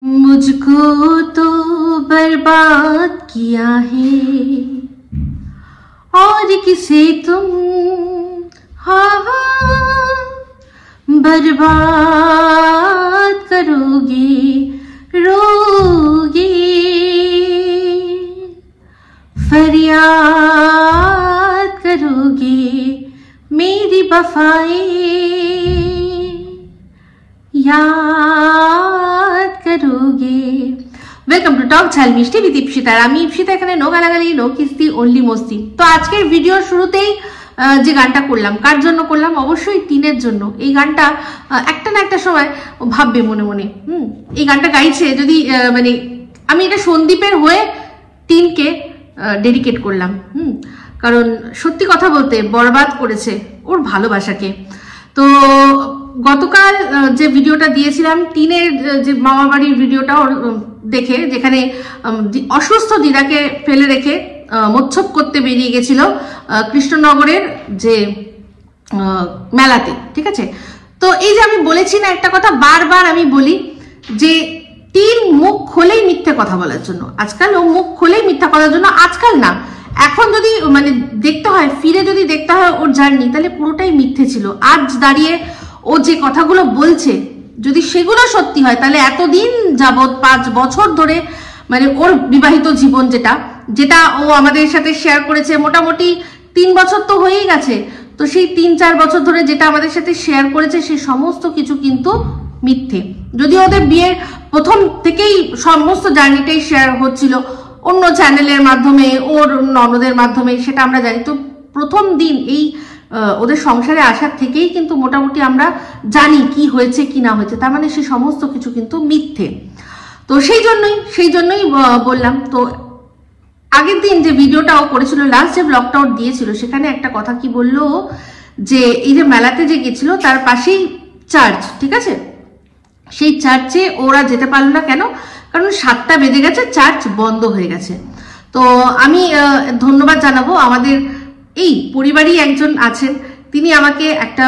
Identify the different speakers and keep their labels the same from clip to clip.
Speaker 1: मुझको तो बर्बाद किया है और किसे तुम बर्बाद करोगे, रोगे, फरियाद करोगे मेरी वफाएं याद करोगे। वेलकम टू टॉक ঝাল মিষ্টি উইথ ইপসিতা। আমি ইপসিতা, এখানে নো গালাগালি, নো কিস্তি, অনলি মস্তি। তো আজকের ভিডিওর শুরুতেই যে গানটা করলাম, কার জন্য করলাম? অবশ্যই টিনের জন্য। এই গানটা একটা না একটা সময় ভাববে মনে মনে, এই গানটা গাইছে যদি মানে আমি এটা সন্দীপের হয়ে টিনকে ডেডিকেট করলাম। কারণ সত্যি কথা বলতে বরবাদ করেছে ওর ভালোবাসাকে। তো গতকাল যে ভিডিওটা দিয়েছিলাম টিনের যে মামা বাড়ির ভিডিওটা দেখে, যেখানে অসুস্থ দিদাকে ফেলে রেখে মোচ্ছব করতে বেরিয়ে গেছিল কৃষ্ণনগরের যে মেলাতে, ঠিক আছে? তো এই যে আমি বলেছি না একটা কথা, বারবার আমি বলি যে টিন মুখ খোলেই মিথ্যে কথা বলার জন্য। আজকাল ও মুখ খোলেই মিথ্যা কথার জন্য, আজকাল না, এখন যদি মানে দেখতে হয়, ফিরে যদি দেখতে হয় ওর জার্নি, তাহলে পুরোটাই মিথ্যে ছিল। আজ দাঁড়িয়ে ও যে কথাগুলো বলছে যদি সেগুলো সত্যি হয়, তাহলে এতদিন যাবৎ 5 বছর ধরে মানে ওর বিবাহিত জীবন যেটা ও আমাদের সাথে শেয়ার করেছে, মোটামুটি 3 বছর তো হয়েই গেছে। তো সেই 3-4 বছর ধরে যেটা আমাদের সাথে শেয়ার করেছে সেই সমস্ত কিছু কিন্তু মিথ্যে। যদি ওদের বিয়ের প্রথম থেকেই সমস্ত জার্নিটাই শেয়ার হচ্ছিল অন্য চ্যানেলের মাধ্যমে, ওর ননদের মাধ্যমে, সেটা আমরা জানি। তো প্রথম দিন এই ওদের সংসারে আসার থেকেই কিন্তু মোটামুটি আমরা জানি কি হয়েছে কি না হয়েছে, তার মানে সেই সমস্ত কিছু কিন্তু মিথ্যে। তো সেই জন্যই বললাম। তো আগের দিন যে ভিডিওটাও করেছিল, লাস্ট যে ব্লগটা ওর দিয়েছিল, সেখানে একটা কথা কি বললো যে এই যে মেলাতে যে গেছিল তার পাশেই চার্চ, ঠিক আছে? সেই চার্চে ওরা যেতে পারলো না কেন? কারণ 7টা বেজে গেছে, চার্চ বন্ধ হয়ে গেছে। তো আমি ধন্যবাদ জানাবো আমাদের এই পরিবারই একজন আছেন, তিনি আমাকে একটা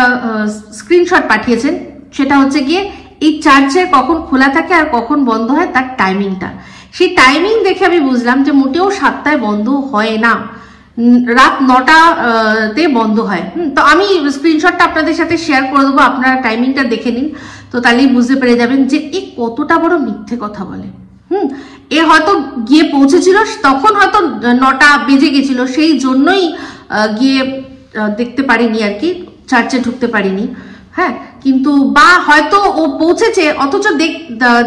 Speaker 1: স্ক্রিনশট পাঠিয়েছেন। সেটা হচ্ছে গিয়ে এই চার্চের কখন খোলা থাকে আর কখন বন্ধ হয় তার টাইমিংটা। সেই টাইমিং দেখে আমি বুঝলাম যে মোটেও 7টায় বন্ধ হয় না, রাত 9টাতে বন্ধ হয়। তো আমি স্ক্রিনশটটা আপনাদের সাথে শেয়ার করে দেবো, আপনারা টাইমিংটা দেখে নিন। তো তাহলেই বুঝতে পেরে যাবেন যে এই কতটা বড় মিথ্যে কথা বলে। এ হয়তো গিয়ে পৌঁছেছিল, তখন হয়তো 9টা বেজে গেছিল, সেই জন্যই গিয়ে দেখতে পারিনি আর কি, চার্চে ঢুকতে পারিনি। হ্যাঁ, কিন্তু বা হয়তো ও পৌঁছেছে অথচ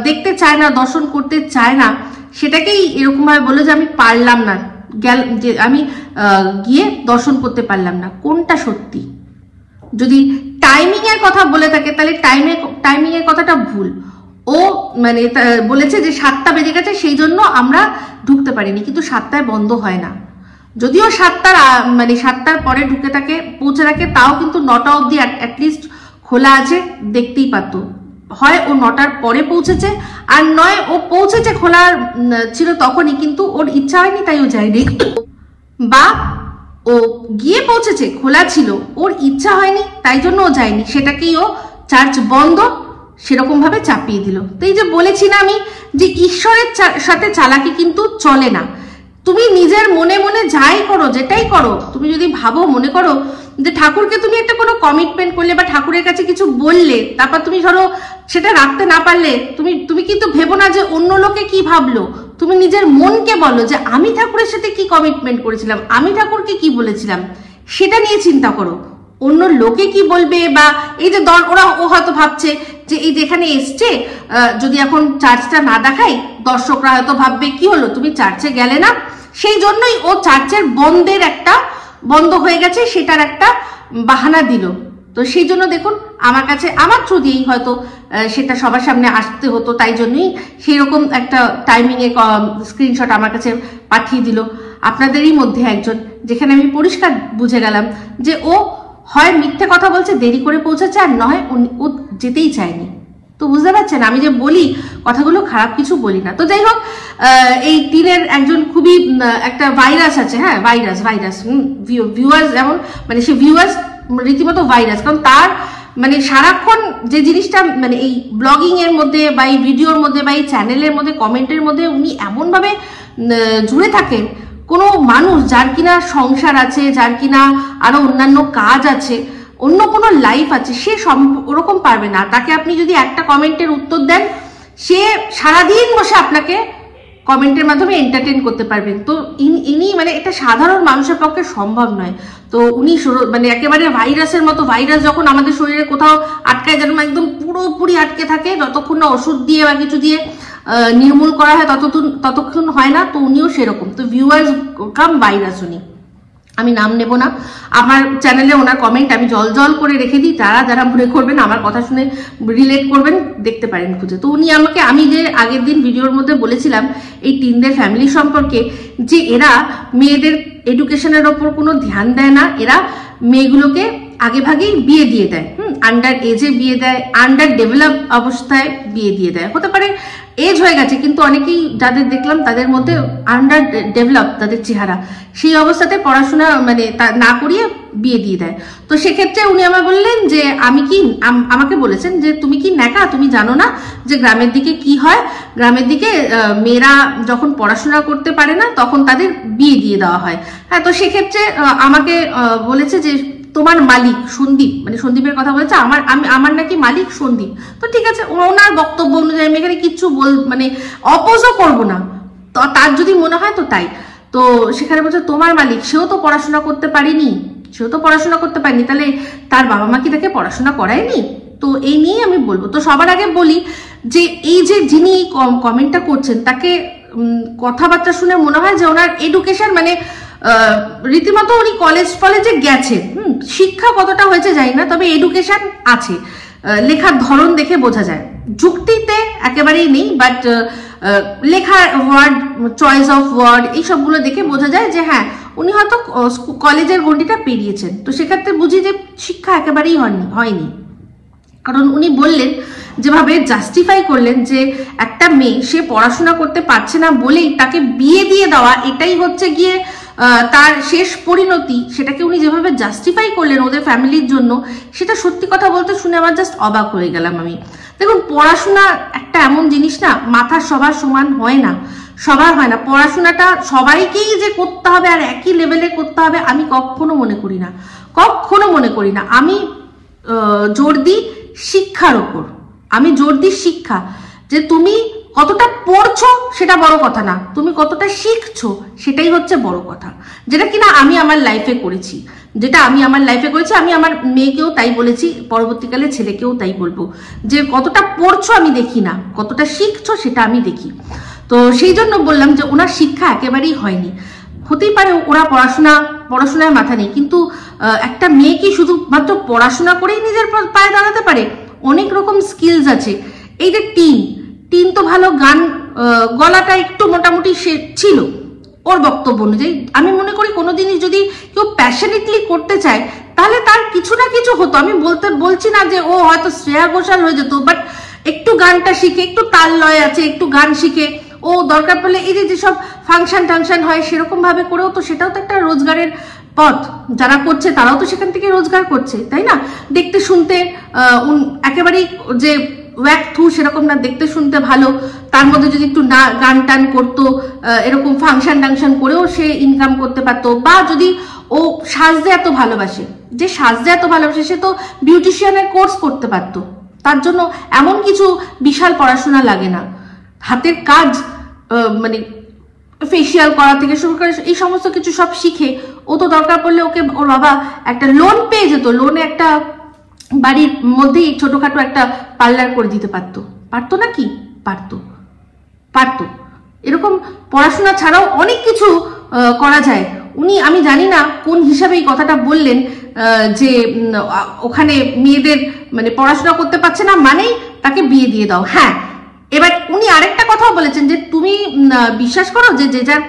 Speaker 1: দেখতে চায় না, দর্শন করতে চায় না, সেটাকেই এরকম ভাবে বললো যে আমি পারলাম না, যে আমি গিয়ে দর্শন করতে পারলাম না। কোনটা সত্যি? যদি টাইমিং এর কথা বলে থাকে তাহলে টাইমিং এর কথাটা ভুল। ও মানে বলেছে যে 7টা বেজে গেছে সেই জন্য আমরা ঢুকতে পারিনি, কিন্তু 7টায় বন্ধ হয় না। যদিও 7টার পরে ঢুকে থাকে, পৌঁছে থাকে, তাও কিন্তু 9টা অবধি অ্যাটলিস্ট খোলা আছে, দেখতেই পারতো। হয় ও 9টার পরে পৌঁছেছে, আর নয় ও পৌঁছেছে খোলা ছিল তখনই, কিন্তু ওর ইচ্ছা হয়নি তাই ও যায়নি, বা ও গিয়ে পৌঁছেছে খোলা ছিল, ওর ইচ্ছা হয়নি তাই জন্য ও যায়নি, সেটাকেই ও চার্চ বন্ধ সেরকম ভাবে চাপিয়ে দিল। তো এই যে বলেছি না আমি যে ঈশ্বরের সাথে চালাকি কিন্তু চলে না। তুমি নিজের মনে মনে যাই করো, যেটাই করো, তুমি যদি ভাবো, মনে করো যে ঠাকুরকে তুমি একটা কোনো কমিটমেন্ট করলে বা ঠাকুরের কাছে কিছু বললে, তারপর তুমি ধরো সেটা রাখতে না পারলে, তুমি কিন্তু ভেবো না যে অন্য লোকে কি ভাবলো। তুমি নিজের মনকে বলো যে আমি ঠাকুরের সাথে কি কমিটমেন্ট করেছিলাম, আমি ঠাকুরকে কি বলেছিলাম, সেটা নিয়ে চিন্তা করো। অন্য লোকে কি বলবে, বা এই যে ও হয়তো ভাবছে যে এই যেখানে এসছে, যদি এখন চার্চটা না দেখাই, দর্শকরা হয়তো ভাববে কি হলো, তুমি চার্চে গেলে না, সেই জন্যই ও চার্চের বন্ধ হয়ে গেছে সেটার একটা বাহানা দিল। তো সেই জন্য দেখুন আমার থ্রু দিয়েই হয়তো সেটা সবার সামনে আসতে হতো, তাই জন্যই সেই রকম একটা টাইমিং এ স্ক্রিনশট আমার কাছে পাঠিয়ে দিল। আপনাদেরই মধ্যে একজন, যেখানে আমি পরিষ্কার বুঝে গেলাম যে ও হয় মিথ্যে কথা বলছে, দেরি করে পৌঁছেছে, আর নয় ও যেতেই চায়নি। তো বুঝতে পারছেন, আমি যে বলি কথাগুলো খারাপ কিছু বলি না। তো যাই হোক, এই টিনের একজন খুবই একটা ভাইরাস আছে, হ্যাঁ, ভাইরাস ভিউয়ার্স, যেমন মানে সে ভিউয়ার্স রীতিমতো ভাইরাস, কারণ তার মানে সারাক্ষণ যে জিনিসটা মানে এই ব্লগিং এর মধ্যে বা এই ভিডিওর মধ্যে বা এই চ্যানেলের মধ্যে কমেন্টের মধ্যে উনি এমনভাবে জুড়ে থাকেন, কোনো মানুষ যার কিনা সংসার আছে, যার কিনা আরো অন্যান্য কাজ আছে, অন্য কোনো লাইফ আছে, সে ওরকম পারবে না। তাকে আপনি যদি একটা কমেন্টের উত্তর দেন, সে সারাদিন বসে আপনাকে কমেন্টের মাধ্যমে এন্টারটেইন করতে পারবেন। তো ইনি মানে এটা সাধারণ মানুষের পক্ষে সম্ভব নয়। তো উনি মানে একেবারে ভাইরাসের মতো, ভাইরাস যখন আমাদের শরীরে কোথাও আটকায় যেন একদম পুরোপুরি আটকে থাকে, যতক্ষণ না ওষুধ দিয়ে বা কিছু দিয়ে নির্মূল করা হয় ততক্ষণ হয় না। তো উনিও সেরকম। তো ভিউয়ার্স কাম ভাইরাস উনি, আমি নাম নেব না। আমার চ্যানেলে ওনার কমেন্ট আমি জল করে রেখে দিই, যারা মনে করবেন আমার কথা শুনে রিলেট করবেন দেখতে পারেন খুঁজে। তো উনি আমাকে, আমি যে আগের দিন ভিডিওর মধ্যে বলেছিলাম এই টিনদের ফ্যামিলি সম্পর্কে, যে এরা মেয়েদের এডুকেশনের ওপর কোনো ধ্যান দেয় না, এরা মেয়েগুলোকে আগে ভাগেই বিয়ে দিয়ে দেয়, আন্ডার এজে বিয়ে দেয়, আন্ডার ডেভেলপ অবস্থায় বিয়ে দিয়ে দেয়। হতে পারে এজ হয়ে গেছে, কিন্তু অনেকেই যাদের দেখলাম তাদের মধ্যে আন্ডার ডেভেলপ তাদের চেহারা, সেই অবস্থাতে পড়াশোনা মানে না করিয়ে বিয়ে দিয়ে দেয়। তো সেক্ষেত্রে উনি আমায় বললেন যে আমাকে বলেছেন যে তুমি কি ন্যাকা, তুমি জানো না যে গ্রামের দিকে কি হয়, গ্রামের দিকে মেয়েরা যখন পড়াশোনা করতে পারে না তখন তাদের বিয়ে দিয়ে দেওয়া হয়। হ্যাঁ, তো সেক্ষেত্রে আমাকে বলেছে যে তোমার মালিক সন্দীপ, মানে সন্দীপের কথা বলেছে, আমার নাকি মালিক সন্দীপ। তো ঠিক আছে, ওনার বক্তব্য অনুযায়ী আমি এখানে কিচ্ছু মানে অপোজও করবো না, তো তার যদি মনে হয় তো তাই। তো সেখানে বলছে তোমার মালিক, সেও তো পড়াশোনা করতে পারেনি, তাহলে তার বাবা মা কি তাকে পড়াশোনা করায়নি? তো এই নিয়ে আমি বলবো। তো সবার আগে বলি যে এই যে যিনি কমেন্টটা করছেন, তাকে কথাবার্তা শুনে মনে হয় যে ওনার এডুকেশন মানে রীতিমতো উনি কলেজে গেছেন, শিক্ষা কতটা হয়েছে জানি না, তবে এডুকেশন আছে, লেখার ধরন দেখে বোঝা যায়। যুক্তিতে একেবারেই নেই, বাট লেখার ওয়ার্ড, চয়েস অফ ওয়ার্ড, এই সবগুলো দেখে বোঝা যায় যে হ্যাঁ উনি হয়তো কলেজের গণ্ডিটা পেরিয়েছেন। তো সেক্ষেত্রে বুঝি যে শিক্ষা একেবারেই হয়নি। কারণ উনি বললেন, যেভাবে জাস্টিফাই করলেন যে একটা মেয়ে সে পড়াশোনা করতে পারছে না বলেই তাকে বিয়ে দিয়ে দেওয়া, এটাই হচ্ছে গিয়ে তার শেষ পরিণতি, সেটাকে উনি যেভাবে জাস্টিফাই করলেন ওদের ফ্যামিলির জন্য, সেটা সত্যি কথা বলতে শুনে আমার জাস্ট অবাক হয়ে গেলাম আমি। দেখুন, পড়াশোনা একটা এমন জিনিস না, মাথা সবার সমান হয় না, সবার হয় না। পড়াশোনাটা সবাইকেই যে করতে হবে আর একই লেভেলে করতে হবে আমি কখনো মনে করি না। আমি জোর দিই শিক্ষার ওপর, আমি জোর দিই শিক্ষা, যে তুমি কতটা পড়ছো সেটা বড় কথা না, তুমি কতটা শিখছো সেটাই হচ্ছে বড় কথা। যেটা কিনা আমি আমার লাইফে করেছি, আমি আমার মেয়েকেও তাই বলেছি, পরবর্তীকালে ছেলেকেও তাই বলবো, যে কতটা পড়ছো আমি দেখি না, কতটা শিখছো সেটা আমি দেখি। তো সেই জন্য বললাম যে ওনার শিক্ষা একেবারেই হয়নি। হতেই পারে ওরা পড়াশোনায় মাথা নেই, কিন্তু একটা মেয়ে কি শুধুমাত্র পড়াশোনা করেই নিজের পায়ে দাঁড়াতে পারে? অনেক রকম স্কিলস আছে। এই যে টিন তো ভালো গান, গলাটা একটু মোটামুটি সে ছিল ওর বক্তব্য অনুযায়ী। আমি মনে করি কোনো জিনিস যদি কেউ প্যাশনেটলি করতে চায় তাহলে তার কিছু না কিছু হতো। আমি বলছি না যে ও হয়তো শ্রেয়া ঘোষাল হয়ে যেত, বাট একটু গানটা শিখে, একটু তাল লয় আছে, একটু গান শিখে ও দরকার পড়লে এই যে যেসব ফাংশন হয় সেরকম ভাবে করেও তো সেটাও তো একটা রোজগারের পথ। যারা করছে তারাও তো সেখান থেকে রোজগার করছে, তাই না? দেখতে শুনতে একেবারেই যে ওয়াক থু সেরকম না, দেখতে শুনতে ভালো, তার মধ্যে যদি একটু গান টান করতো, এরকম ফাংশন করেও সে ইনকাম করতে পারতো। বা যদি ও সাজতে এত ভালোবাসে সে তো বিউটিশিয়ানের কোর্স করতে পারতো। তার জন্য এমন কিছু বিশাল পড়াশোনা লাগে না, হাতের কাজ মানে ফেসিয়াল করা থেকে শুরু করে এই সমস্ত কিছু সব শিখে ও তো দরকার পড়লে ওর বাবা একটা লোন পেয়ে যেত, লোনে একটা বাড়ির মধ্যেই ছোটখাটো একটা পার্লার করে দিতে পারতো না কি? পারতো। এরকম পড়াশোনা ছাড়াও অনেক কিছু করা যায়। আমি জানি না কোন হিসাবে এই কথাটা বললেন যে ওখানে মেয়েদের মানে পড়াশোনা করতে পারছে না মানেই তাকে বিয়ে দিয়ে দাও। হ্যাঁ, এবার উনি আরেকটা কথাও বলেছেন যে তুমি বিশ্বাস করো যে যার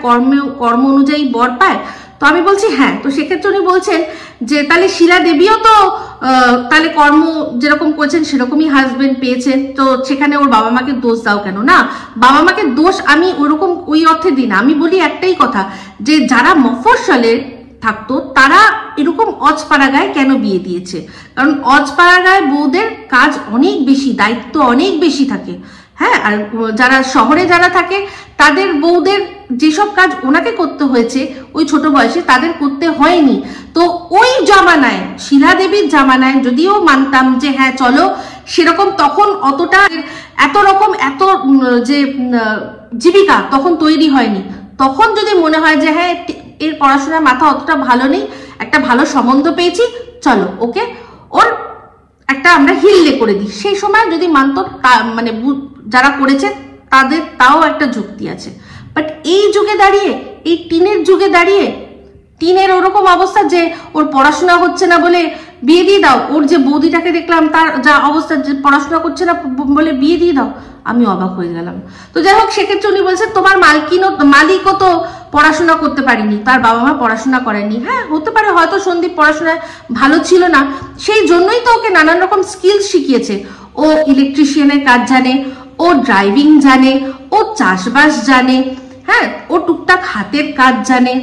Speaker 1: কর্ম অনুযায়ী বর পায়। তো আমি বলছি হ্যাঁ। তো সেক্ষেত্রে উনি বলছেন যে তাহলে শিলা দেবীও তো তাহলে কর্ম যেরকম করছেন সেরকমই হাজবেন্ড পেয়েছেন, তো সেখানে ওর বাবা মাকে দোষ দাও কেন? না, বাবা মাকে দোষ আমি ওরকম ওই অর্থে দিই না। আমি বলি একটাই কথা, যে যারা মফস্বলের থাকতো তারা এরকম অজপাড়াগায় কেন বিয়ে দিয়েছে? কারণ অজপাড়াগায় বউদের কাজ অনেক বেশি, দায়িত্ব অনেক বেশি থাকে। হ্যাঁ, আর যারা শহরে যারা থাকে তাদের বউদের যেসব কাজ ওনাকে করতে হয়েছে ওই ছোট বয়সে তাদের করতে হয়নি। তো ওই জামানায়, শিলা দেবীর জামানায় যদিও মানতাম যে হ্যাঁ চলো সেরকম, তখন অতটা এত রকম এত যে জীবিকা তখন তৈরি হয়নি। তখন যদি মনে হয় যে হ্যাঁ এর পড়াশোনার মাথা অতটা ভালো নেই, একটা ভালো সম্বন্ধ পেয়েছি, চলো ওকে ওর একটা আমরা হিললে করে দিই, সেই সময় যদি মানত মানে যারা করেছে তাদের তাও একটা যুক্তি আছে। বাট এই যুগে দাঁড়িয়ে, এই টিনের যুগে দাঁড়িয়ে, টিনের ওরকম অবস্থা যে ওর পড়াশোনা হচ্ছে না বলে বিয়ে দিয়ে দাও, ওর যে বৌদিটাকে দেখলাম তার যা অবস্থা যে পড়াশোনা করছে না বলে বিয়ে দিয়ে দাও, আমি অবাক হয়ে গেলাম। তো যাই হোক, সেক্ষেত্রে উনি বলছেন তোমার মালিকও তো পড়াশোনা করতে পারেনি, তার বাবা মা পড়াশোনা করেনি। হ্যাঁ হতে পারে, হয়তো সন্দীপ পড়াশোনায় ভালো ছিল না, সেই জন্যই তো ওকে নানান রকম স্কিলস শিখিয়েছে। ও ইলেকট্রিশিয়ানের কাজ জানে, ও ড্রাইভিং জানে, ও চাষবাস জানে, হ্যাঁ ও টুকটাক হাতের কাজ জানে,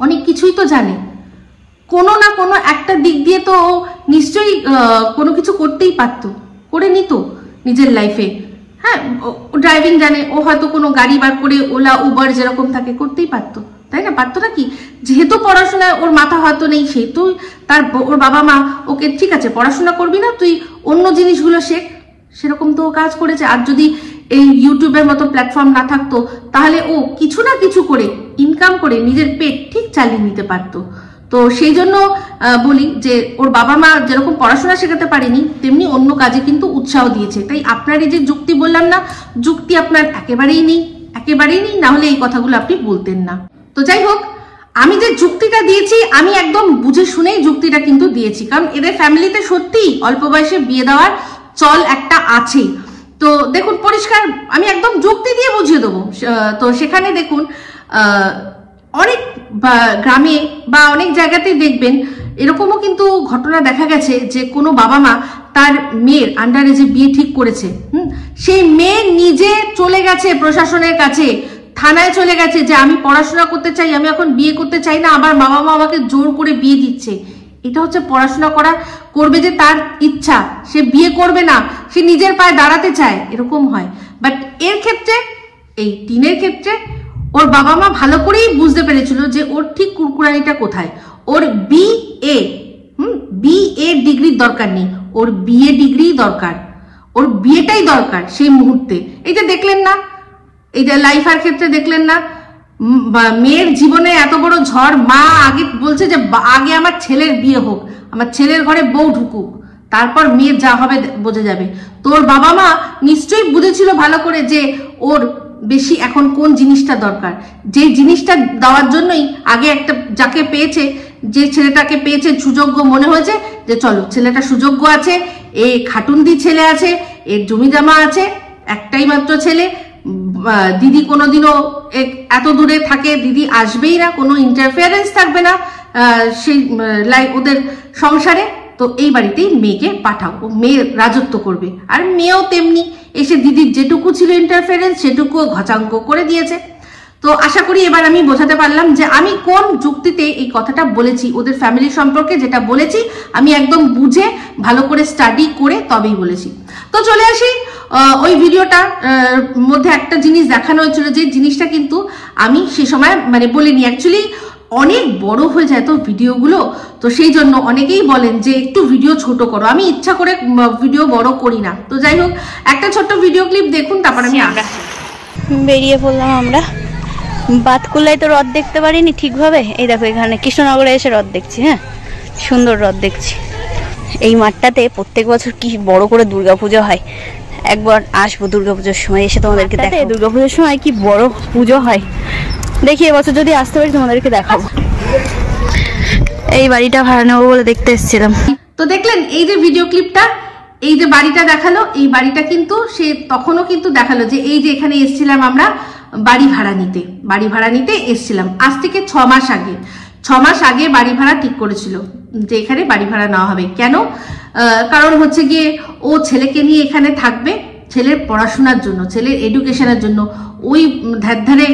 Speaker 1: অনেক কিছুই তো জানে। কোনো না কোনো একটা দিক দিয়ে তো ও নিশ্চয়ই কোনো কিছু করতেই পারতো, করে নিত নিজের লাইফে। হ্যাঁ ও ড্রাইভিং জানে, ও হয়তো কোনো গাড়ি বার করে ওলা উবার যেরকম থাকে করতেই পারতো, তাই না? পারতো নাকি? যেহেতু পড়াশোনায় ওর মাথা হয়তো নেই, সেহেতু ওর বাবা মা ওকে ঠিক আছে পড়াশোনা করবি না, তুই অন্য জিনিসগুলো শেখ, সেরকম তো ও কাজ করেছে। আর যদি এই ইউটিউবের মতো প্ল্যাটফর্ম না থাকতো তাহলে ও কিছু না কিছু করে ইনকাম করে নিজের পেট ঠিক চালিয়ে নিতে পারতো। তো সেই জন্য বলি যে ওর বাবা মা যেরকম পড়াশোনা শেখাতে পারেনি, তেমনি অন্য কাজে কিন্তু উৎসাহ দিয়েছে। তাই আপনার এই যে যুক্তি বললাম না, যুক্তি আপনার একেবারেই নেই, একেবারেই নেই, না হলে এই কথাগুলো আপনি বলতেন না। তো যাই হোক, আমি যে যুক্তিটা দিয়েছি আমি একদম বুঝে শুনেই যুক্তিটা কিন্তু দিয়েছি, কারণ এদের ফ্যামিলিতে সত্যিই অল্প বয়সে বিয়ে দেওয়ার চল একটা আছে। তো দেখুন পরিষ্কার আমি একদম যুক্তি দিয়ে বুঝিয়ে দেবো। তো সেখানে দেখুন অনেক গ্রামে বা অনেক জায়গাতেই দেখবেন এরকমও কিন্তু ঘটনা দেখা গেছে যে কোনো বাবা মা তার মেয়ের আন্ডারে যে বিয়ে ঠিক করেছে, সেই মেয়ে নিজে চলে গেছে প্রশাসনের কাছে, থানায় চলে গেছে যে আমি পড়াশোনা করতে চাই, আমি এখন বিয়ে করতে চাই না, আমার বাবা মা আমাকে জোর করে বিয়ে দিচ্ছে। এটা হচ্ছে পড়াশোনা করবে যে তার ইচ্ছা, সে বিয়ে করবে না, সে নিজের পায়ে দাঁড়াতে চায়, এরকম হয়। বাট এর ক্ষেত্রে, এই টিনের ক্ষেত্রে ওর বাবা মা ভালো করেই বুঝতে পেরেছিল যে ওর ঠিক কুরকুরানিটা কোথায়। ওর বিএ ডিগ্রির দরকার নেই, ওর বিএ ডিগ্রি দরকার, ওর বিয়েটাই দরকার সেই মুহূর্তে। এই যে দেখলেন না, এই যে লাইফার ক্ষেত্রে দেখলেন না, মেয়ের জীবনে এত বড় ঝড়, মা আগে বলছে যে আগে আমার ছেলের বিয়ে হোক, আমার ছেলের ঘরে বউ ঢুকুক, তারপর মেয়ের যা হবে বোঝা যাবে। তোর বাবা মা নিশ্চয়ই বুঝেছিল ভালো করে যে ওর বেশি এখন কোন জিনিসটা দরকার, যে জিনিসটা দেওয়ার জন্যই আগে একটা যাকে পেয়েছে, যে ছেলেটাকে পেয়েছে সুযোগ্য মনে হয়েছে যে চলো ছেলেটা সুযোগ্য আছে, এ খাটুন্দি ছেলে আছে, এর জমি জমা আছে, একটাই মাত্র ছেলে, দিদি কোনোদিনও এত দূরে থাকে, দিদি আসবেই না, কোনো ইন্টারফেয়ারেন্স থাকবে না সেই ওদের সংসারে, তো এই বাড়িতেই মেয়েকে পাঠাও, ও মেয়ে রাজত্ব করবে। আর মেয়েও তেমনি এসে দিদির যেটুকু ছিল ইন্টারফেয়ারেন্স সেটুকুও ঘচাঙ্ক করে দিয়েছে। তো আশা করি এবার আমি বোঝাতে পারলাম যে আমি কোন যুক্তিতে এই কথাটা বলেছি, ওদের ফ্যামিলি সম্পর্কে যেটা বলেছি আমি একদম বুঝে ভালো করে স্টাডি করে তবেই বলেছি। তো চলে আসি ওই ভিডিওটা মধ্যে একটা জিনিস দেখানো হয়েছিল, যে জিনিসটা কিন্তু আমি সে সময় মানে বলিনি, অ্যাকচুয়ালি অনেক বড় হয়ে যায় তো ভিডিওগুলো, তো সেই জন্য অনেকেই বলেন যে একটু ভিডিও ছোট করো, আমি ইচ্ছা করে ভিডিও বড় করি না। তো যাই হোক, একটা ছোট্ট ভিডিও ক্লিপ দেখুন, তারপর আমি
Speaker 2: বেরিয়ে পড়লাম আমরা। বাতকুল্লায় তো রথ দেখতে পারিনি ঠিকভাবে, এই দেখো এখানে কৃষ্ণনগরে এসে রথ দেখছি। হ্যাঁ সুন্দর রথ দেখছি। এই মাঠটাতে প্রত্যেক বছর কি বড় করে দুর্গাপুজো হয়, একবার আসবো দুর্গাপুজোর সময়, এসে তোমাদেরকে দেখাবো দুর্গাপুজোর সময় কি বড় পুজো হয়। দেখি এবছর যদি আসতে পারি তোমাদেরকে দেখাবো। এই বাড়িটা ভাড়া নেবো বলে দেখতে এসেছিলাম।
Speaker 1: তো দেখলেন এই যে ভিডিও ক্লিপটা, এই যে বাড়িটা দেখালো, এই বাড়িটা কিন্তু সে তখনও কিন্তু দেখালো যে এই যে এখানে এসেছিলাম আমরা বাড়ি ভাড়া নিতে এসেছিলাম, আজ থেকে 6 মাস আগে। 6 মাস আগে বাড়ি ভাড়া ঠিক করেছিল যে এখানে বাড়ি ভাড়া নেওয়া হবে। কেন? কারণ হচ্ছে গিয়ে ও ছেলেকে নিয়ে এখানে থাকবে, ছেলের পড়াশোনার জন্য, ছেলের এডুকেশনের জন্য। ওই ধারে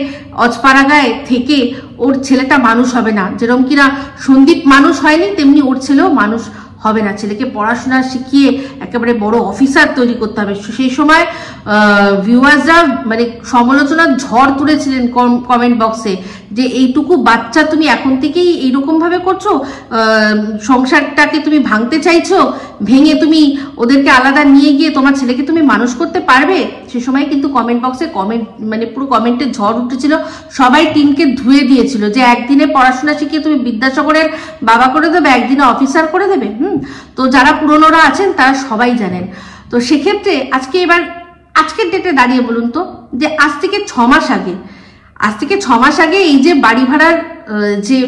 Speaker 1: অজপাড়াগায় থেকে ওর ছেলেটা মানুষ হবে না। যেরকম কিনা সন্দীপ মানুষ হয়নি, তেমনি ওর ছেলেও মানুষ হবে না। ছেলেকে পড়াশোনা শিখিয়ে একেবারে বড় অফিসার তৈরি করতে হবে। সেই সময় ভিউয়ার্সরা মানে সমালোচনার ঝড় তুলেছিলেন কমেন্ট বক্সে, যে এইটুকু বাচ্চা তুমি এখন থেকেই এইরকম ভাবে করছো, সংসারটাকে তুমি ভাঙতে চাইছো, ভেঙে তুমি ওদেরকে আলাদা নিয়ে গিয়ে তোমার ছেলেকে তুমি মানুষ করতে পারবে। সে সময় কিন্তু কমেন্ট বক্সে মানে পুরো কমেন্টের ঝড় উঠেছিল। সবাই টিমকে ধুয়ে দিয়েছিল যে একদিনে পড়াশোনা শিখিয়ে তুমি বিদ্যাসাগরের বাবা করে দেবে, একদিনে অফিসার করে দেবে। তো যারা পুরনোরা আছেন তারা সবাই জানেন। তো সেক্ষেত্রে আজকের ডেটে দাঁড়িয়ে বলুন তো, যে আজ থেকে 6 মাস আগে এই যে বাড়ি ভাড়ার যে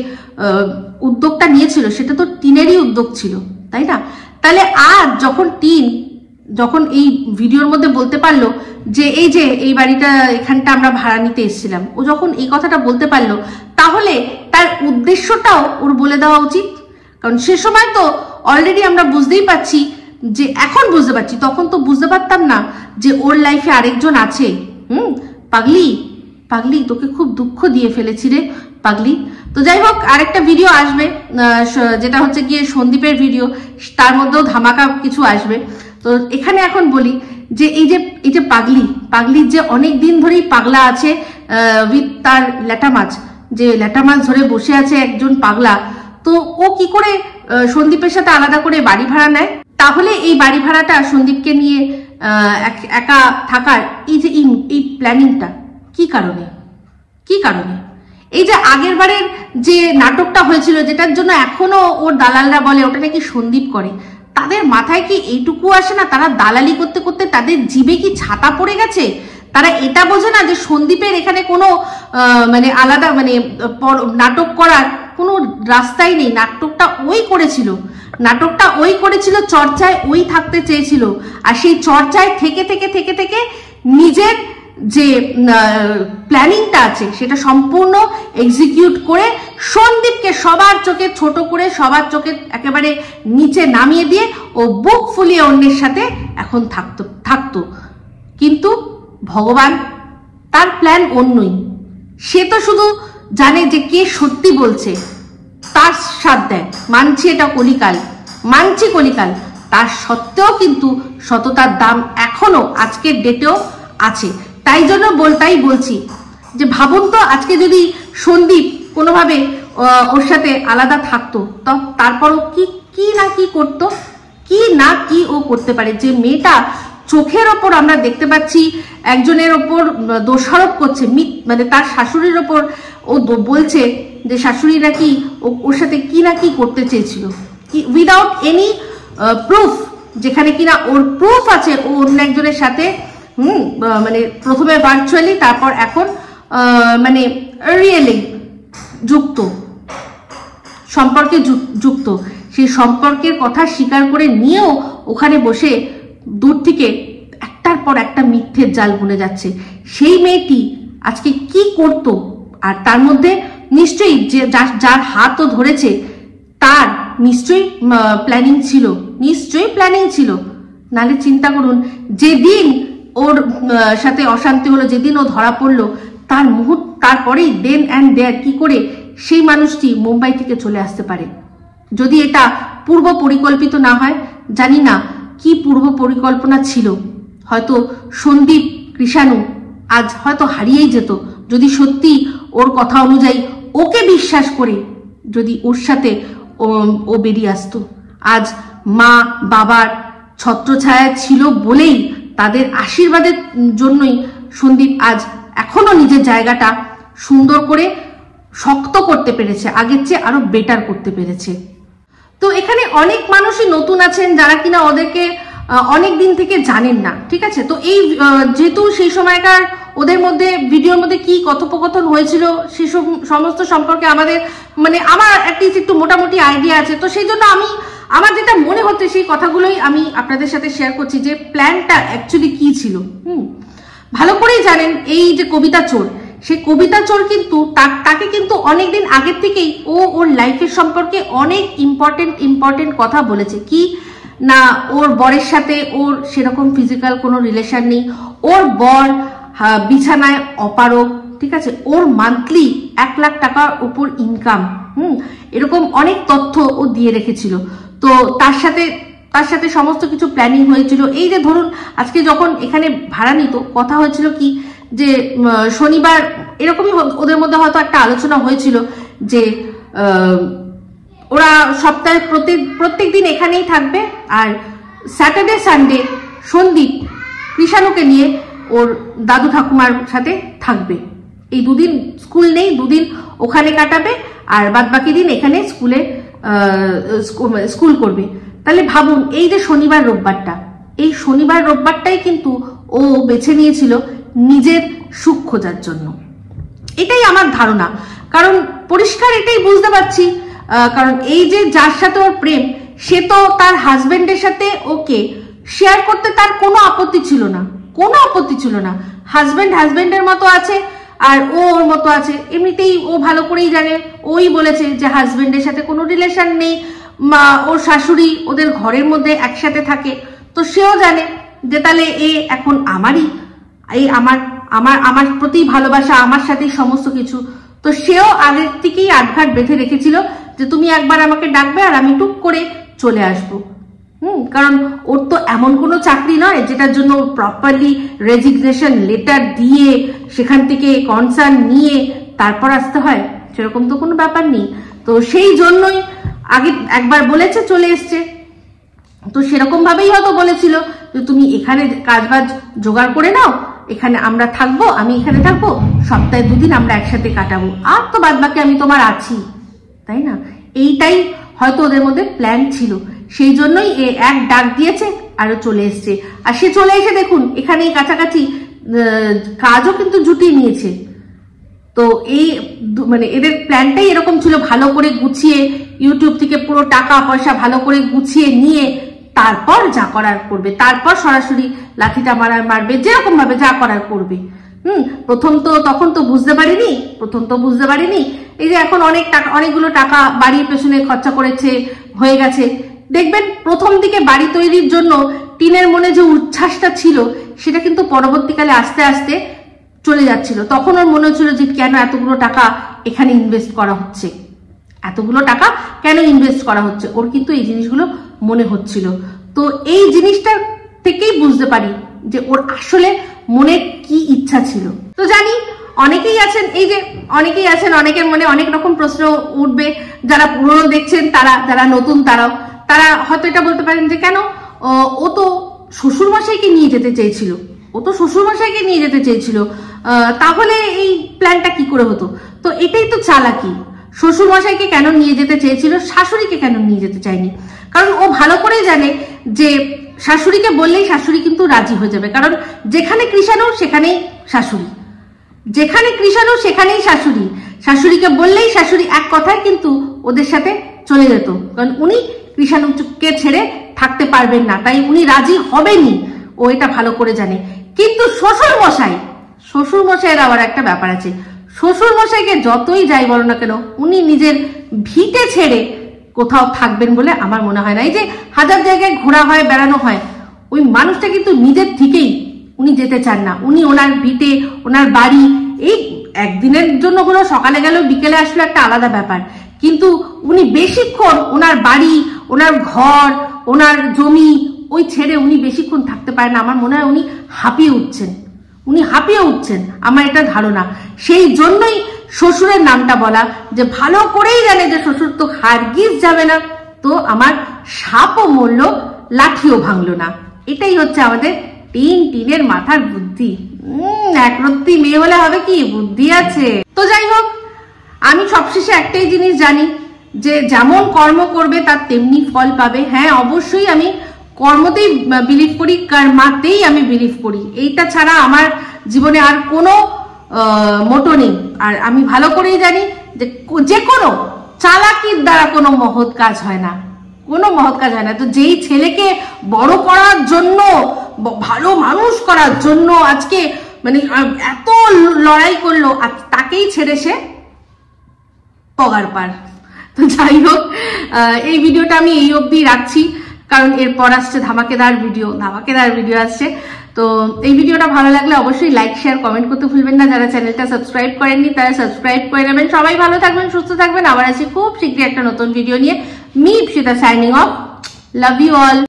Speaker 1: উদ্যোগটা নিয়েছিল, সেটা তো টিনেরই উদ্যোগ ছিল, তাই না? তাহলে আজ যখন এই ভিডিওর মধ্যে বলতে পারলো যে এই বাড়িটা এখানটা আমরা ভাড়া নিতে এসেছিলাম, ও যখন এই কথাটা বলতে পারলো, তাহলে তার উদ্দেশ্যটাও ওর বলে দেওয়া উচিত। কারণ সে সময় তো অলরেডি আমরা বুঝতেই পারছি, যে এখন বুঝতে পারছি, তখন তো বুঝতে পারতাম না যে ওর লাইফে আরেকজন আছে। পাগলি তোকে খুব দুঃখ দিয়ে ফেলেছি রে পাগলি। তো যাই হোক, আরেকটা ভিডিও আসবে, যেটা হচ্ছে গিয়ে সন্দীপের ভিডিও, তার মধ্যেও ধামাকা কিছু আসবে। তো এখানে এখন বলি যে এই যে পাগলির যে অনেক দিন ধরেই পাগলা আছে উইথ তার ল্যাটা মাছ ধরে বসে আছে একজন পাগলা। তো ও কি করে সন্দীপের সাথে আলাদা করে বাড়ি ভাড়া নেয়? তাহলে এই বাড়ি ভাড়াটা সন্দীপকে নিয়ে একা থাকার এই প্ল্যানিংটা কি কারণে? এই যে আগের বারের যে নাটকটা হয়েছিল, যেটার জন্য এখনো ওর দালালরা বলে ওটা নাকি সন্দীপ করে, তাদের মাথায় কি এইটুকু আসে না? তারা দালালি করতে করতে তাদের জিভে কি ছাতা পড়ে গেছে? তারা এটা বোঝে না যে সন্দীপের এখানে কোনো মানে আলাদা মানে নাটক করার কোনো রাস্তাই নেই। নাটকটা ওই করেছিল, চর্চায় ওই থাকতে চেয়েছিল, আর সেই চর্চায় থেকে নিজের যে প্ল্যানিংটা আছে সেটা সম্পূর্ণ এক্সিকিউট করে সন্দীপকে সবার চোখে ছোট করে, সবার চোখে একেবারে নিচে নামিয়ে দিয়ে ও বুক ফুলিয়ে অন্যের সাথে এখন থাকতো। কিন্তু ভগবান, তার প্ল্যান অন্যই। সে তো শুধু জানে যে কে সত্যি বলছে, তার সাথ দেয়। মানছি এটা কলিকাল, তার সত্ত্বেও কিন্তু সততার দাম এখনো আজকের ডেটেও আছে। তাই বলছি যে ভাবুন তো, আজকে যদি সন্দীপ কোনোভাবে ওর সাথে আলাদা থাকতো, তো তারপরও কি না কি ও করতে পারে। যে মেয়েটা চোখের ওপর আমরা দেখতে পাচ্ছি একজনের ওপর দোষারোপ করছে, মানে তার শাশুড়ির ওপর ও বলছে যে শাশুড়ি নাকি ওর সাথে কি না কি করতে চেয়েছিল, উইদাউট এনি প্রুফ, যেখানে কিনা ওর প্রুফ আছে ও অন্য একজনের সাথে মানে প্রথমে ভার্চুয়ালি, তারপর এখন মানে রিয়েলি সম্পর্কে যুক্ত। সেই সম্পর্কের কথা স্বীকার করে নিয়েও ওখানে বসে দূর থেকে একটার পর একটা মিথ্যের জাল বুনে যাচ্ছে। সেই মেয়েটি আজকে কি করত? আর তার মধ্যে নিশ্চয়ই যে যার হাতও ধরেছে তার নিশ্চয়ই প্ল্যানিং ছিল। নালে চিন্তা করুন, যেদিন ওর সাথে অশান্তি হলো, যেদিন ও ধরা পড়লো, তারপরেই দেন অ্যান্ড দেয়ার কি করে সেই মানুষটি মুম্বাই থেকে চলে আসতে পারে? যদি এটা পূর্ব পরিকল্পিত না হয়, জানি না কি পূর্ব পরিকল্পনা ছিল। হয়তো সন্দীপ কৃষাণু আজ হয়তো হারিয়েই যেত, যদি সত্যি ওর কথা অনুযায়ী ওকে বিশ্বাস করে যদি ওর সাথে ও বেরিয়ে আসতো। আজ মা বাবার ছত্রছায়া ছিল বলেই, তাদের আশীর্বাদের জন্যই সন্দীপ আজ এখনো নিজের জায়গাটা সুন্দর করে শক্ত করতে পেরেছে, আগের চেয়ে আরো বেটার করতে পেরেছে। তো এখানে অনেক মানুষই নতুন আছেন যারা কিনা ওদেরকে অনেক দিন থেকে জানেন না, ঠিক আছে? তো এই যেহেতু সেই সময়কার ওদের মধ্যে ভিডিওর মধ্যে কি কথোপকথন হয়েছিল সেই সমস্ত সম্পর্কে আমাদের মানে আমার অ্যাটলিস্ট একটু মোটামুটি আইডিয়া আছে। তো সেই জন্য আমার যেটা মনে হচ্ছে সেই কথাগুলোই আমি আপনাদের সাথে শেয়ার করছি, যে প্ল্যানটা অ্যাকচুয়ালি কি ছিল। ভালো করেই জানেন এই যে কবিতা চোর, সেই কবিতা চোর কিন্তু তাকে কিন্তু অনেকদিন আগের থেকেই ওর লাইফের সম্পর্কে অনেক ইম্পর্টেন্ট কথা বলেছে। কি না ওর বরের সাথে ওর সেরকম ফিজিক্যাল কোনো রিলেশন নেই, ওর বর বিছানায় অপারগ, ঠিক আছে, ওর মান্থলি 1 লাখ টাকার উপর ইনকাম, এরকম অনেক তথ্য ও দিয়ে রেখেছিল। তো তার সাথে সমস্ত কিছু প্ল্যানিং হয়েছিল। এই যে ধরুন আজকে যখন এখানে ভাড়া নিত, কথা হয়েছিল কি যে শনিবার, এরকমই ওদের মধ্যে হয়তো একটা আলোচনা হয়েছিল যে ওরা সপ্তাহে প্রত্যেক দিন এখানেই থাকবে, আর স্যাটারডে সানডে সন্দীপ কৃষাণুকে নিয়ে ওর দাদু ঠাকুমার সাথে থাকবে। এই 2 দিন স্কুল নেই, 2 দিন ওখানে কাটাবে, আর বাদ বাকি দিন এখানে স্কুল করবে। তাহলে ভাবুন, এই যে শনিবার রোববারটা, এই শনিবার রোববারটাই কিন্তু ও বেছে নিয়েছিল নিজের সুখ খোঁজার জন্য। এটাই আমার ধারণা, কারণ পরিষ্কার এটাই বুঝতে পারছি, কারণ এই যে যার সাথে ওর প্রেম, সে তো তার হাজবেন্ডের সাথে ওকে শেয়ার করতে তার কোনো আপত্তি ছিল না, কোনো আপত্তি ছিল না। হাজবেন্ডের মতো আছে আর ও ওর মতো আছে, এমনিতেই ও ভালো করেই জানে, ওই বলেছে যে হাজবেন্ডের সাথে কোনো রিলেশন নেই, ওর শাশুড়ি ওদের ঘরের মধ্যে একসাথে থাকে। তো সেও জানে যে তাহলে এ এখন আমারই, এই আমার প্রতি ভালোবাসা, আমার সাথেই সমস্ত কিছু। তো সেও আগের থেকেই আটঘাট বেঁধে রেখেছিল যে তুমি একবার আমাকে ডাকবে আর আমি টুক করে চলে আসবো। কারণ ওর তো এমন কোনো চাকরি নয় যেটার জন্য প্রপারলি রেজিগনেশন লেটার দিয়ে সেখান থেকে কনসার্ন নিয়ে তারপর আসতে হয়, সেরকম তো কোনো ব্যাপার নেই। তো সেই জন্যই আগে একবার বলেছে, চলে এসছে। তো সেরকম ভাবেই হয়তো বলেছিল যে তুমি এখানে কাজবাজ জোগাড় করে নাও, এখানে আমরা থাকবো, আমি এখানে থাকবো, সপ্তাহে 2 দিন আমরা একসাথে কাটাবো, আর তো বাদ বাকি আমি তোমার আছি, তাই না? এইটাই হয়তো ওদের মধ্যে প্ল্যান ছিল। সেই জন্যই এক ডাক দিয়েছে আরো চলে এসছে। আর সে চলে এসে দেখুন এখানেই কাছাকাছি কাজও কিন্তু জুটিয়ে নিয়েছে। তো এই মানে এদের প্ল্যানটাই এরকম ছিল, ভালো করে গুছিয়ে ইউটিউব থেকে পুরো টাকা পয়সা ভালো করে গুছিয়ে নিয়ে তারপর যা করার করবে, তারপর সরাসরি লাঠিটা মারবে, যেরকম ভাবে যা করার করবে। তখন তো বুঝতে পারিনি এই যে এখন অনেকগুলো টাকা বাড়ির পেছনে খরচা করেছে, হয়ে গেছে। দেখবেন প্রথম দিকে বাড়ি তৈরির জন্য টিনের মনে যে উচ্ছ্বাসটা ছিল, সেটা কিন্তু পরবর্তীকালে আস্তে আস্তে চলে যাচ্ছিল। তখন ওর মনে হচ্ছিল যে কেন এতগুলো টাকা এখানে ইনভেস্ট করা হচ্ছে, ওর কিন্তু এই জিনিসগুলো মনে হচ্ছিল। তো এই জিনিসটার থেকেই বুঝতে পারি যে ওর আসলে মনে কি ইচ্ছা ছিল। তো জানি অনেকেই আছেন, অনেকের মনে অনেক রকম প্রশ্ন উঠবে, যারা পুরনো দেখছেন তারা, যারা নতুন তারা হয়তো এটা বলতে পারেন যে কেন ও তো শ্বশুরমশাইকে নিয়ে যেতে চেয়েছিল, তাহলে এই প্ল্যানটা কি করে হতো? তো এটাই তো চালাকি। শ্বশুরমশাইকে কেন নিয়ে যেতে চেয়েছিল, শাশুড়িকে কেন নিয়ে যেতে চায়নি? কারণ ও ভালো করেই জানে যে শাশুড়িকে বললেই শাশুড়ি কিন্তু রাজি হয়ে যাবে, কারণ যেখানে কৃষাণু সেখানেই শাশুড়ি, শাশুড়িকে বললেই শাশুড়ি এক কথায় কিন্তু ওদের সাথে চলে যেত, কারণ উনি কৃষাণুকে ছেড়ে থাকতে পারবেন না, তাই উনি রাজি হবেনি, ও এটা ভালো করে জানে। কিন্তু শ্বশুরমশাইয়ের আবার একটা ব্যাপার আছে, শ্বশুরমশাইকে যতই যাই বলো না কেন, উনি নিজের ভিটে ছেড়ে কোথাও থাকবেন বলে আমার মনে হয় না। এই যে হাজার জায়গায় ঘোরা হয়, বেড়ানো হয়, ওই মানুষটা কিন্তু নিজের থেকেই উনি যেতে চান না। উনি ওনার ভিটে, ওনার বাড়ি, এই একদিনের জন্য হলো, সকালে গেল বিকেলে আসলো, একটা আলাদা ব্যাপার, কিন্তু উনি বেশিক্ষণ ওনার বাড়ি, ওনার ঘর, ওনার জমি ওই ছেড়ে উনি বেশিক্ষণ থাকতে পারেন না। আমার মনে হয় উনি হাঁপিয়ে উঠছেন, আমার এটা ধারণা। সেই জন্যই শ্বশুরের নামটা বলা, যে ভালো করেই জানে যে শ্বশুর তো হারগিজ যাবে না, তো আমার সাপও মরলো, লাঠিও ভাঙলো না। এটাই হচ্ছে আমাদের টিনের মাথার বুদ্ধি। একরত্তি মেয়ে হলে হবে কি, বুদ্ধি আছে। তো যাই হোক, আমি সবশেষে একটাই জিনিস জানি, যে যেমন কর্ম করবে তার তেমনি ফল পাবে। হ্যাঁ, অবশ্যই আমি কর্মতেই বিলিভ করি, কর্মাতেই আমি বিলিভ করি, এইটা ছাড়া আমার জীবনে আর কোনো মোটো নেই। আর আমি ভালো করেই জানি যে কোনো চালাকির দ্বারা কোনো মহৎ কাজ হয় না। তো যেই ছেলেকে বড় করার জন্য, ভালো মানুষ করার জন্য আজকে মানে এত লড়াই করলো, তাকেই ছেড়ে সে পগার পার। তো যাই হোক, এই ভিডিওটা আমি এই অবধি রাখছি। কারণ এরপর আসছে ধামাকেদার ভিডিও আসছে। তো এই ভিডিওটা ভালো লাগলে অবশ্যই লাইক শেয়ার কমেন্ট করতে ভুলবেন না। যারা চ্যানেলটা সাবস্ক্রাইব করেননি তারা সাবস্ক্রাইব করে নেবেন। সবাই ভালো থাকবেন, সুস্থ থাকবেন। আবার আসি খুব শীঘ্রই একটা নতুন ভিডিও নিয়ে। Me Ipsita signing off. Love you all.